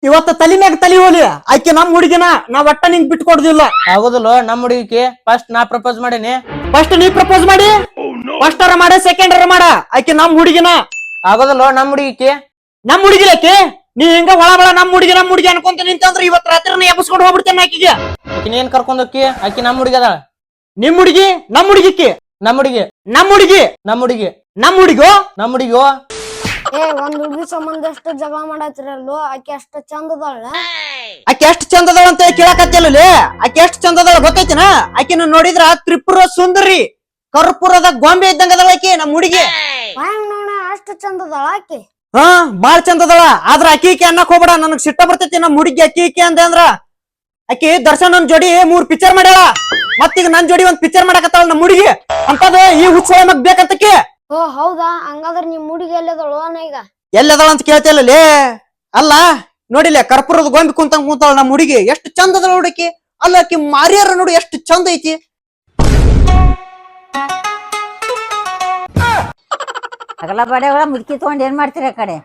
ಇವತ್ತ ತಲಿ ಮ್ಯಾಗ ತಲಿ ಹೋಲಿ ಆಕೆ ನಮ್ ಹುಡುಗಿನ ನಾ ಒಟ್ಟ ನಿಂಗ್ ಬಿಟ್ಕೊಡುದಿಲ್ಲ. ಆಗುದಿಲ್ಲ ನಮ್ ಹುಡುಗಿಗೆ ಫಸ್ಟ್ ನಾ ಪ್ರಪೋಸ್ ಮಾಡೀನಿ. ಫಸ್ಟ್ ನೀ ಪ್ರಪೋಸ್ ಮಾಡಿ, ಫಸ್ಟ್ ಅರ ಮಾಡ, ಸೆಕೆಂಡ್ ಅರ ಮಾಡ, ಆಕೆ ನಮ್ ಹುಡುಗಿನ. ಆಗೋದಿಲ್ಲ ನಮ್ ಹುಡುಗಿಗೆ. ನಮ್ ಹುಡುಗಿಲಕ್ಕೆ ನೀ ಹಿಂಗ ಒಳ ಬಳ ನಮ್ ಹುಡುಗಿ ಅನ್ಕೊಂತ ನಿಂತಂದ್ರ ಇವತ್ ರಾತ್ರಿ ಎಬ್ಸ್ಕೊಂಡು ಹೋಗ್ಬಿಡ್ತೇನೆ ಆಕಿಗೆ. ಆಕಿನ ಏನ್ ಕರ್ಕೊಂಡ್ ಹೋಕ್ಕಿ? ಆಕಿ ನಮ್ ಹುಡುಗಿ ಅದಾಳ. ನಿಮ್ ಹುಡುಗಿ ನಮ್ ಹುಡುಗಿಕ್ಕೆ, ನಮ್ ಹುಡುಗಿ ನಮ್ ಹುಡುಗಿ ನಮ್ ಹುಡುಗಿ ನಮ್ ಹುಡುಗೋ ನಮ್ ಹುಡುಗಿ. ಒಂದ್ ಹುಡುಗಿ ಸಂಬಂಧ ಎಷ್ಟು ಜಗಳ ಮಾಡತ್ತಿರಲ್ವ, ಆಕೆ ಅಷ್ಟ ಚಂದ ಅದಾಳ. ಆಕೆ ಎಷ್ಟ್ ಚಂದ ಅದಾಳ ಅಂತ ಕೇಳಕತ್ತಿಲ್ಲ. ಆಕೆ ಎಷ್ಟ್ ಚಂದ ಅದಾಳ ಗೊತ್ತೈತಿನ? ಆಕಿನ ನೋಡಿದ್ರ ತ್ರಿಪುರ ಸುಂದರಿ, ಕರ್ಪೂರದ ಗೊಂಬೆ ಇದ್ದಂಗ ಅದಾಳ ಆಕಿ ನಮ್ ಹುಡುಗಿ. ನೋಡ ಅಷ್ಟ ಚಂದ ಅದಾಳ ಆಕೆ. ಹಾ ಬಾಳ್ ಚಂದ ಅದಾಳ. ಆದ್ರ ಅಕ್ಕಿ ಅನ್ನಕ್ ಹೋಗ್ಬೇಡ, ನನಗ್ ಸಿಟ್ಟ ಬರ್ತೈತಿ ನಮ್ ಹುಡುಗಿ ಅಕ್ಕಿ ಅಂದೆ ಅಂದ್ರ. ಆಕಿ ದರ್ಶನ್ ನನ್ ಜೋಡಿ 3 ಪಿಕ್ಚರ್ ಮಾಡ್ಯಾಳ, ಮತ್ತೀಗ ನನ್ ಜೋಡಿ 1 ಪಿಕ್ಚರ್ ಮಾಡಕತ್ತಾಳ ನಮ್ ಹುಡುಗಿ. ಅಂತದ ಈ ಹುಚ್ಚ ಮಗ್ ಬೇಕಂತಕಿ. ಓ ಹೌದಾ, ಹಂಗಾದ್ರ ನಿಮ್ ಹುಡುಗಿ ಎಲ್ಲದಳು ಈಗ? ಎಲ್ಲದಾಳ ಅಂತ ಕೇಳ್ತಿಲ್ಲೇ? ಅಲ್ಲ ನೋಡಿಲ್ಲ, ಕರ್ಪೂರದ ಗೊಂಬಿ ಕೂತಾಳ ನಮ್ ಹುಡುಗಿ. ಎಷ್ಟು ಚಂದ ಅದಾಳ ಹುಡುಕಿ. ಅಲ್ಲ ಆಕಿ ಮಾರಿಯಾರ ನೋಡಿ ಎಷ್ಟು ಚಂದ ಐತಿ. ಅಗಲ ಬಡೆಗಳ ಮುದುಕಿ ತಗೊಂಡ್ ಏನ್ ಮಾಡ್ತೀರಿ ಆ ಕಡೆ?